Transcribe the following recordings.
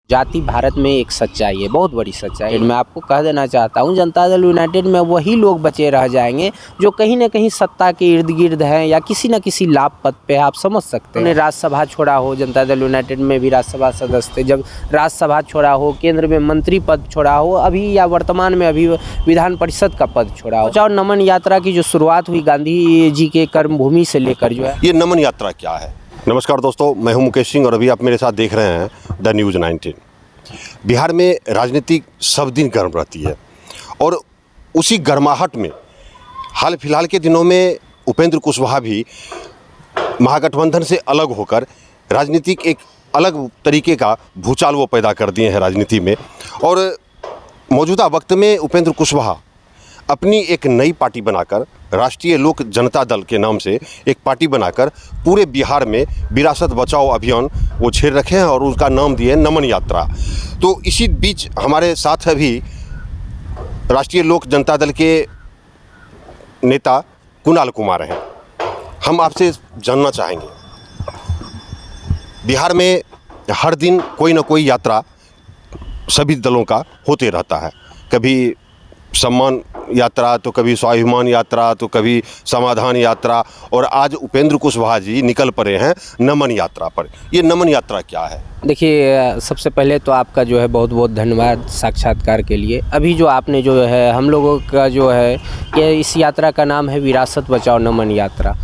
जाति भारत में एक सच्चाई है, बहुत बड़ी सच्चाई है। मैं आपको कह देना चाहता हूँ, जनता दल यूनाइटेड में वही लोग बचे रह जाएंगे जो कहीं ना कहीं सत्ता के इर्द गिर्द हैं या किसी न किसी लाभ पद पे आप समझ सकते हैं। राज्यसभा छोड़ा हो, जनता दल यूनाइटेड में भी राज्यसभा सदस्य थे, जब राज्यसभा छोड़ा हो, केंद्र में मंत्री पद छोड़ा हो, अभी या वर्तमान में अभी विधान परिषद का पद छोड़ा हो। और नमन यात्रा की जो शुरुआत हुई गांधी जी के कर्मभूमि से लेकर जो है, ये नमन यात्रा क्या है? नमस्कार दोस्तों, मैं हूं मुकेश सिंह और अभी आप मेरे साथ देख रहे हैं द न्यूज़ 19। बिहार में राजनीति सब दिन गर्म रहती है और उसी गर्माहट में हाल फिलहाल के दिनों में उपेंद्र कुशवाहा भी महागठबंधन से अलग होकर राजनीतिक एक अलग तरीके का भूचाल वो पैदा कर दिए हैं राजनीति में। और मौजूदा वक्त में उपेंद्र कुशवाहा अपनी एक नई पार्टी बनाकर, राष्ट्रीय लोक जनता दल के नाम से एक पार्टी बनाकर पूरे बिहार में विरासत बचाओ अभियान वो छेड़ रखे हैं और उसका नाम दिए नमन यात्रा। तो इसी बीच हमारे साथ अभी राष्ट्रीय लोक जनता दल के नेता कुणाल कुमार हैं। हम आपसे जानना चाहेंगे, बिहार में हर दिन कोई ना कोई यात्रा सभी दलों का होते रहता है, कभी सम्मान यात्रा तो कभी स्वाभिमान यात्रा तो कभी समाधान यात्रा, और आज उपेंद्र कुशवाहा जी निकल पड़े हैं नमन यात्रा पर। ये नमन यात्रा क्या है? देखिए, सबसे पहले तो आपका जो है बहुत बहुत धन्यवाद साक्षात्कार के लिए। अभी जो आपने जो है हम लोगों का जो है ये इस यात्रा का नाम है विरासत बचाओ नमन यात्रा।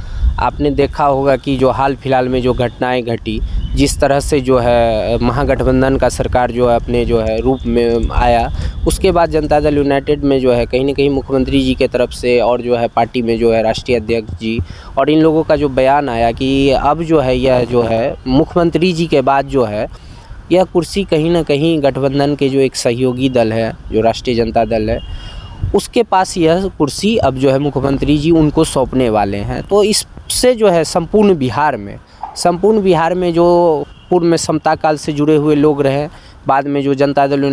आपने देखा होगा कि जो हाल फिलहाल में जो घटनाएं घटी, जिस तरह से जो है महागठबंधन का सरकार जो है अपने जो है रूप में आया, उसके बाद जनता दल यूनाइटेड में जो है कहीं ना कहीं मुख्यमंत्री जी के तरफ से और जो है पार्टी में जो है राष्ट्रीय अध्यक्ष जी और इन लोगों का जो बयान आया कि अब जो है यह जो है मुख्यमंत्री जी के बाद जो है यह कुर्सी कहीं ना कहीं गठबंधन के जो एक सहयोगी दल है, जो राष्ट्रीय जनता दल है, उसके पास यह कुर्सी अब जो है मुख्यमंत्री जी उनको सौंपने वाले हैं। तो इससे जो है संपूर्ण बिहार में जो पूर्व में समता काल से जुड़े हुए लोग रहे, बाद में जो जनता दल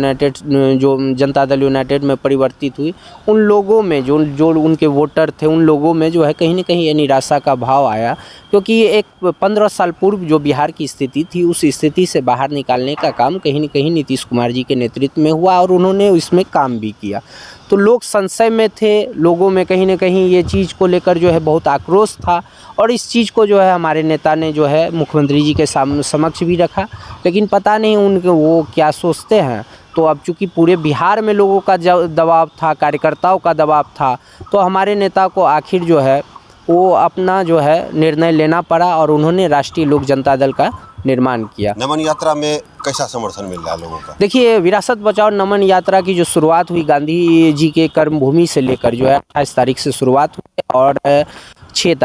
यूनाइटेड में परिवर्तित हुई, उन लोगों में जो उनके वोटर थे, उन लोगों में जो है कहीं ना कहीं ये निराशा का भाव आया, क्योंकि एक 15 साल पूर्व जो बिहार की स्थिति थी, उस स्थिति से बाहर निकालने का काम कहीं ना कहीं नीतीश कुमार जी के नेतृत्व में हुआ और उन्होंने इसमें काम भी किया। तो लोग संशय में थे, लोगों में कहीं ना कहीं ये चीज़ को लेकर जो है बहुत आक्रोश था और इस चीज़ को जो है हमारे नेता ने जो है मुख्यमंत्री जी के समक्ष भी रखा, लेकिन पता नहीं उनके वो क्या सोचते हैं। तो अब चूँकि पूरे बिहार में लोगों का दबाव था, कार्यकर्ताओं का दबाव था, तो हमारे नेता को आखिर जो है वो अपना जो है निर्णय लेना पड़ा और उन्होंने राष्ट्रीय लोक जनता दल का निर्माण किया। नमन यात्रा में कैसा समर्थन मिल रहा है लोगों का? देखिए, विरासत बचाओ नमन यात्रा की जो शुरुआत हुई गांधी जी के कर्मभूमि से लेकर जो है 28 तारीख से शुरुआत हुई और 6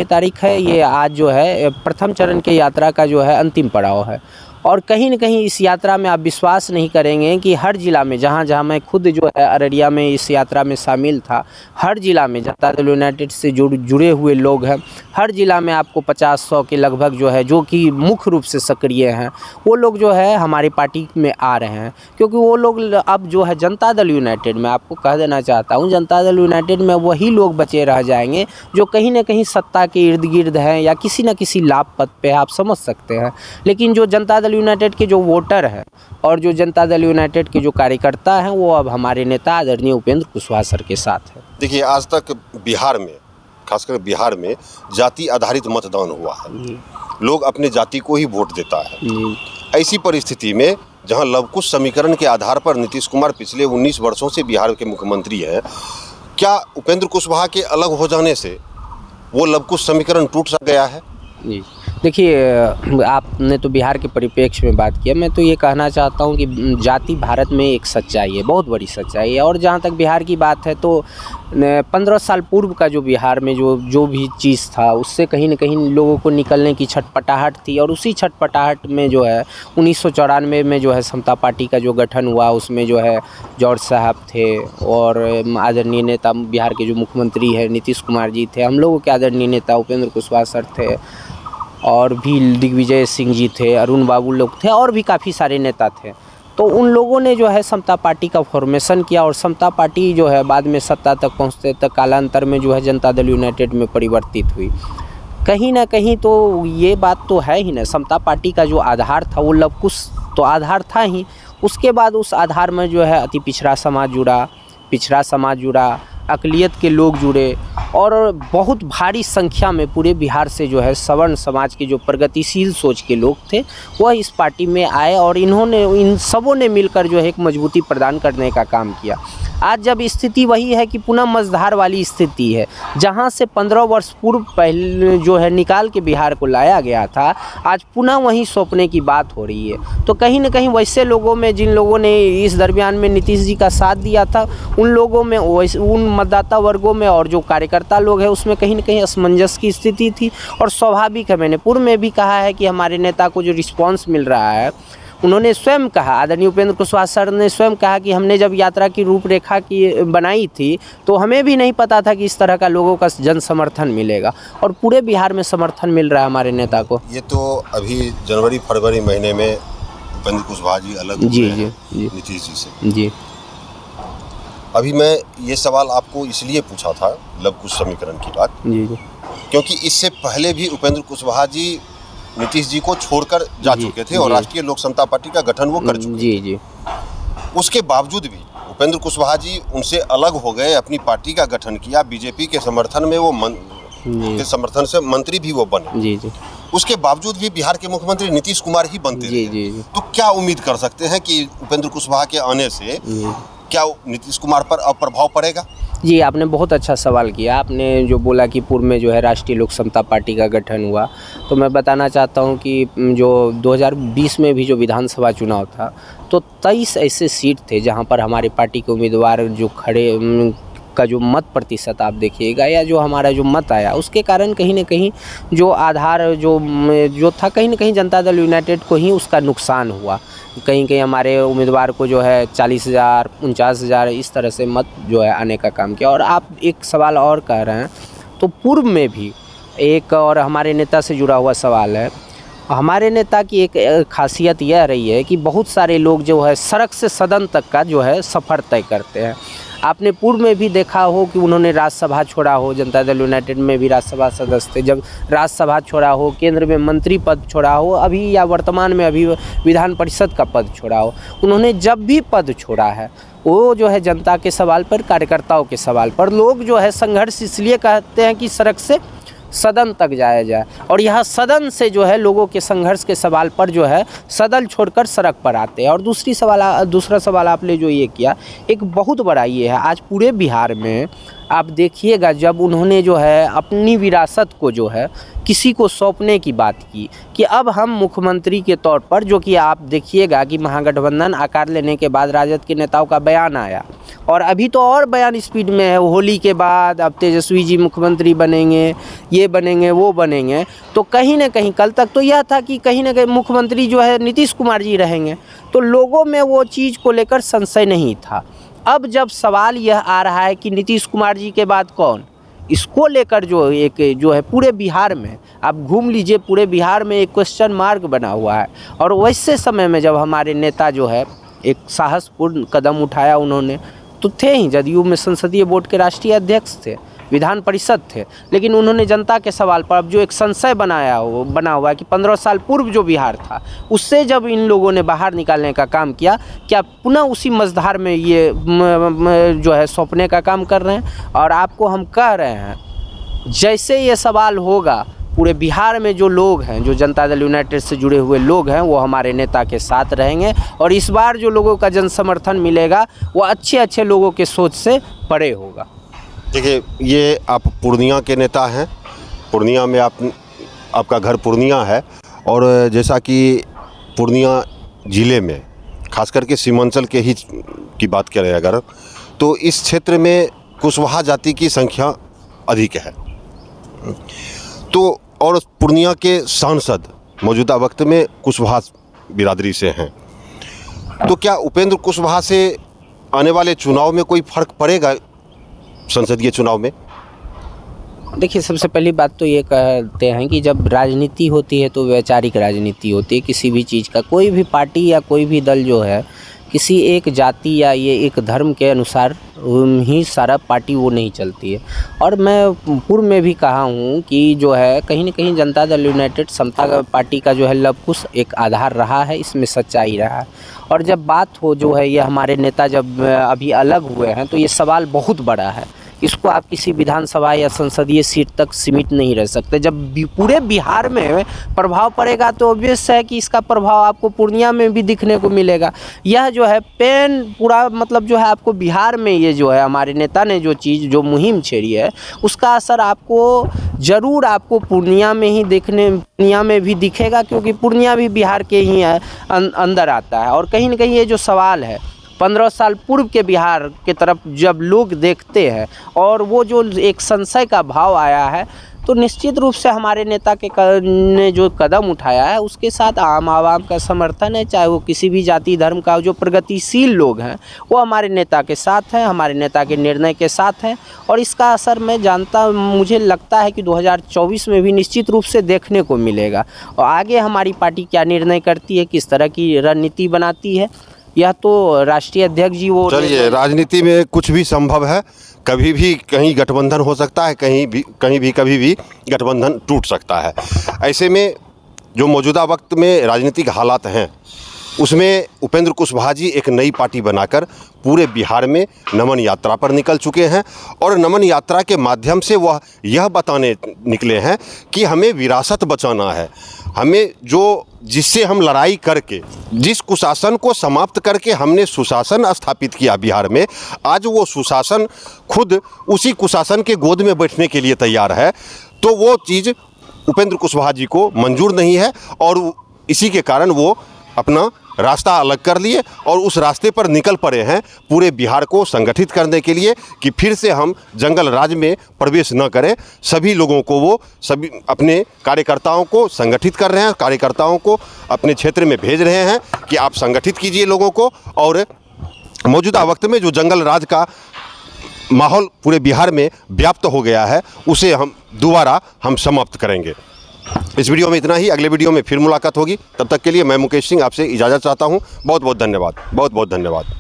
तारीख है ये आज जो है प्रथम चरण के यात्रा का जो है अंतिम पड़ाव है। और कहीं न कहीं इस यात्रा में आप विश्वास नहीं करेंगे कि हर जिला में, जहाँ मैं खुद जो है अररिया में इस यात्रा में शामिल था, हर जिला में जनता दल यूनाइटेड से जुड़े हुए लोग हैं। हर जिला में आपको 50-100 के लगभग जो है, जो कि मुख्य रूप से सक्रिय हैं, वो लोग जो है हमारी पार्टी में आ रहे हैं, क्योंकि वो लोग अब जो है जनता दल यूनाइटेड में, आपको कह देना चाहता हूँ, जनता दल यूनाइटेड में वही लोग बचे रह जाएंगे जो कहीं ना कहीं सत्ता के इर्द गिर्द हैं या किसी न किसी लाभ पद पे आप समझ सकते हैं। लेकिन जो जनता दल यूनाइटेड के जो वोटर हैं और जो जनता दल यूनाइटेड के जो कार्यकर्ता हैं, वो अब हमारे नेता आदरणीय उपेंद्र कुशवाहा सर के साथ है। देखिए, आज तक बिहार में, खासकर बिहार में जाति आधारित मतदान हुआ है, लोग अपने जाति को ही वोट देता है। ऐसी परिस्थिति में जहां लवकुश समीकरण के आधार पर नीतीश कुमार पिछले 19 वर्षों से बिहार के मुख्यमंत्री हैं, क्या उपेंद्र कुशवाहा के अलग हो जाने से वो लवकुश समीकरण टूट सा गया है? जी, देखिए, आपने तो बिहार के परिप्रेक्ष्य में बात किया, मैं तो ये कहना चाहता हूँ कि जाति भारत में एक सच्चाई है, बहुत बड़ी सच्चाई है। और जहाँ तक बिहार की बात है तो 15 साल पूर्व का जो बिहार में जो भी चीज़ था, उससे कहीं न कहीं लोगों को निकलने की छटपटाहट थी और उसी छटपटाहट में जो है 1994 में जो है समता पार्टी का जो गठन हुआ, उसमें जो है जॉर्ज साहब थे और आदरणीय नेता बिहार के जो मुख्यमंत्री हैं नीतीश कुमार जी थे, हम लोगों के आदरणीय नेता उपेंद्र कुशवाहा सर थे और भी दिग्विजय सिंह जी थे, अरुण बाबू लोग थे और भी काफ़ी सारे नेता थे। तो उन लोगों ने जो है समता पार्टी का फॉर्मेशन किया और समता पार्टी जो है बाद में सत्ता तक पहुंचते तक कालांतर में जो है जनता दल यूनाइटेड में परिवर्तित हुई। कहीं ना कहीं तो ये बात तो है ही ना, समता पार्टी का जो आधार था वो लव कुश तो आधार था ही। उसके बाद उस आधार में जो है अति पिछड़ा समाज जुड़ा, अक़लियत के लोग जुड़े और बहुत भारी संख्या में पूरे बिहार से जो है सवर्ण समाज के जो प्रगतिशील सोच के लोग थे वह इस पार्टी में आए और इन सबों ने मिलकर जो है एक मजबूती प्रदान करने का काम किया। आज जब स्थिति वही है कि पुनः मझधार वाली स्थिति है, जहां से 15 वर्ष पूर्व पहले जो है निकाल के बिहार को लाया गया था, आज पुनः वहीं सौंपने की बात हो रही है। तो कहीं न कहीं वैसे लोगों में, जिन लोगों ने इस दरमियान में नीतीश जी का साथ दिया था, उन लोगों में, उन मतदाता वर्गों में और जो कार्यकर्ता लोग हैं उसमें कहीं न कहीं असमंजस की स्थिति थी। और स्वाभाविक है, मैंने पूर्व में भी कहा है कि हमारे नेता को जो रिस्पॉन्स मिल रहा है, उन्होंने स्वयं कहा, आदरणीय उपेंद्र कुशवाहा सर ने स्वयं कहा कि हमने जब यात्रा की रूपरेखा की बनाई थी तो हमें भी नहीं पता था कि इस तरह का लोगों का जन समर्थन मिलेगा और पूरे बिहार में समर्थन मिल रहा है हमारे नेता को। ये तो अभी जनवरी फरवरी महीने में उपेंद्र कुशवाहा जी अलग हुए हैं नीतीश जी से। जी, अभी मैं ये सवाल आपको इसलिए पूछा था लव कुश समीकरण की बात, जी, क्योंकि इससे पहले भी उपेंद्र कुशवाहा जी नीतीश जी को छोड़कर जा चुके थे और राष्ट्रीय लोक समता पार्टी का गठन वो कर चुके थे। जी। उसके बावजूद भी उपेंद्र कुशवाहा जी उनसे अलग हो गए, अपनी पार्टी का गठन किया, बीजेपी के समर्थन में वो के समर्थन से मंत्री भी वो बने। जी। उसके बावजूद भी बिहार के मुख्यमंत्री नीतीश कुमार ही बनते थे। तो क्या उम्मीद कर सकते हैं कि उपेंद्र कुशवाहा के आने से क्या नीतीश कुमार पर अब प्रभाव पड़ेगा? जी, आपने बहुत अच्छा सवाल किया। आपने जो बोला कि पूर्व में जो है राष्ट्रीय लोक समता पार्टी का गठन हुआ, तो मैं बताना चाहता हूं कि जो 2020 में भी जो विधानसभा चुनाव था, तो 23 ऐसे सीट थे जहां पर हमारी पार्टी के उम्मीदवार जो खड़े का जो मत प्रतिशत आप देखिएगा या जो हमारा जो मत आया, उसके कारण कहीं न कहीं जो आधार जो था, कहीं न कहीं जनता दल यूनाइटेड को ही उसका नुकसान हुआ। कहीं हमारे उम्मीदवार को जो है 40,000 49,000 इस तरह से मत जो है आने का काम किया। और आप एक सवाल और कह रहे हैं, तो पूर्व में भी एक और हमारे नेता से जुड़ा हुआ सवाल है। हमारे नेता की एक खासियत यह रही है कि बहुत सारे लोग जो है सड़क से सदन तक का जो है सफ़र तय करते हैं। आपने पूर्व में भी देखा हो कि उन्होंने राज्यसभा छोड़ा हो, जनता दल यूनाइटेड में भी राज्यसभा सदस्य थे, जब राज्यसभा छोड़ा हो, केंद्र में मंत्री पद छोड़ा हो, अभी या वर्तमान में अभी विधान परिषद का पद छोड़ा हो, उन्होंने जब भी पद छोड़ा है वो जो है जनता के सवाल पर, कार्यकर्ताओं के सवाल पर। लोग जो है संघर्ष इसलिए कहते हैं कि सड़क से सदन तक जाया जाए, और यहाँ सदन से जो है लोगों के संघर्ष के सवाल पर जो है सदन छोड़कर सड़क पर आते हैं। और दूसरा सवाल आपने जो ये किया, एक बहुत बड़ा ये है, आज पूरे बिहार में आप देखिएगा, जब उन्होंने जो है अपनी विरासत को जो है किसी को सौंपने की बात की कि अब हम मुख्यमंत्री के तौर पर, जो कि आप देखिएगा कि महागठबंधन आकार लेने के बाद राजद के नेताओं का बयान आया, और अभी तो और बयान स्पीड में है, होली के बाद अब तेजस्वी जी मुख्यमंत्री बनेंगे, ये बनेंगे, वो बनेंगे। तो कहीं ना कहीं कल तक तो यह था कि कहीं ना कहीं मुख्यमंत्री जो है नीतीश कुमार जी रहेंगे, तो लोगों में वो चीज़ को लेकर संशय नहीं था। अब जब सवाल यह आ रहा है कि नीतीश कुमार जी के बाद कौन, इसको लेकर जो है पूरे बिहार में आप घूम लीजिए, पूरे बिहार में एक क्वेश्चन मार्क बना हुआ है। और वैसे समय में जब हमारे नेता जो है एक साहसपूर्ण कदम उठाया, उन्होंने तो थे ही, जदयू में संसदीय बोर्ड के राष्ट्रीय अध्यक्ष थे, विधान परिषद थे, लेकिन उन्होंने जनता के सवाल पर अब जो एक संशय बना हुआ है कि 15 साल पूर्व जो बिहार था, उससे जब इन लोगों ने बाहर निकालने का काम किया, क्या पुनः उसी मझधार में ये जो है सौंपने का काम कर रहे हैं। और आपको हम कह रहे हैं, जैसे ये सवाल होगा, पूरे बिहार में जो लोग हैं, जो जनता दल यूनाइटेड से जुड़े हुए लोग हैं, वो हमारे नेता के साथ रहेंगे, और इस बार जो लोगों का जन समर्थन मिलेगा वो अच्छे लोगों के सोच से परे होगा। देखिए, ये आप पूर्णिया के नेता हैं, पूर्णिया में आपका घर पूर्णिया है, और जैसा कि पूर्णिया ज़िले में खास करके सीमांचल के ही की बात करें अगर, तो इस क्षेत्र में कुशवाहा जाति की संख्या अधिक है। तो और पूर्णिया के सांसद मौजूदा वक्त में कुशवाहा बिरादरी से हैं, तो क्या उपेंद्र कुशवाहा से आने वाले चुनाव में कोई फ़र्क पड़ेगा संसदीय चुनाव में? देखिए, सबसे पहली बात तो ये कहते हैं कि जब राजनीति होती है तो वैचारिक राजनीति होती है। किसी भी चीज़ का, कोई भी पार्टी या कोई भी दल जो है किसी एक जाति या ये एक धर्म के अनुसार ही सारा पार्टी वो नहीं चलती है। और मैं पूर्व में भी कहा हूँ कि जो है कहीं न कहीं जनता दल यूनाइटेड समता पार्टी का जो है लवकुश एक आधार रहा है, इसमें सच्चाई रहा है। और जब बात हो जो है ये हमारे नेता जब अभी अलग हुए हैं तो ये सवाल बहुत बड़ा है। इसको आप किसी विधानसभा या संसदीय सीट तक सीमित नहीं रह सकते। जब पूरे बिहार में प्रभाव पड़ेगा तो ऑब्वियस है कि इसका प्रभाव आपको पूर्णिया में भी दिखने को मिलेगा। यह जो है पेन पूरा मतलब जो है आपको बिहार में ये जो है हमारे नेता ने जो मुहिम छेड़ी है उसका असर आपको ज़रूर आपको पूर्णिया में ही पूर्णिया में भी दिखेगा, क्योंकि पूर्णिया भी बिहार के ही अंदर आता है। और कहीं ना कहीं ये जो सवाल है 15 साल पूर्व के बिहार के तरफ जब लोग देखते हैं और वो जो एक संशय का भाव आया है, तो निश्चित रूप से हमारे नेता ने जो कदम उठाया है उसके साथ आम आवाम का समर्थन है। चाहे वो किसी भी जाति धर्म का जो प्रगतिशील लोग हैं वो हमारे नेता के साथ हैं, हमारे नेता के निर्णय के साथ हैं। और इसका असर मुझे लगता है कि 2024 में भी निश्चित रूप से देखने को मिलेगा। और आगे हमारी पार्टी क्या निर्णय करती है, किस तरह की रणनीति बनाती है, यह तो राष्ट्रीय अध्यक्ष जी वो। चलिए, राजनीति में कुछ भी संभव है, कभी भी कहीं गठबंधन हो सकता है, कभी भी गठबंधन टूट सकता है। ऐसे में जो मौजूदा वक्त में राजनीतिक हालात हैं उसमें उपेंद्र कुशवाहा जी एक नई पार्टी बनाकर पूरे बिहार में नमन यात्रा पर निकल चुके हैं। और नमन यात्रा के माध्यम से वह यह बताने निकले हैं कि हमें विरासत बचाना है, हमें जिससे हम लड़ाई करके जिस कुशासन को समाप्त करके हमने सुशासन स्थापित किया बिहार में, आज वो सुशासन खुद उसी कुशासन के गोद में बैठने के लिए तैयार है। तो वो चीज़ उपेंद्र कुशवाहा जी को मंजूर नहीं है और इसी के कारण वो अपना रास्ता अलग कर लिए और उस रास्ते पर निकल पड़े हैं पूरे बिहार को संगठित करने के लिए कि फिर से हम जंगल राज में प्रवेश न करें। सभी लोगों को वो सभी अपने कार्यकर्ताओं को संगठित कर रहे हैं, कार्यकर्ताओं को अपने क्षेत्र में भेज रहे हैं कि आप संगठित कीजिए लोगों को। और मौजूदा वक्त में जो जंगल राज का माहौल पूरे बिहार में व्याप्त हो गया है उसे दोबारा हम समाप्त करेंगे। इस वीडियो में इतना ही, अगले वीडियो में फिर मुलाकात होगी। तब तक के लिए मैं मुकेश सिंह आपसे इजाज़त चाहता हूँ। बहुत बहुत धन्यवाद, बहुत बहुत धन्यवाद।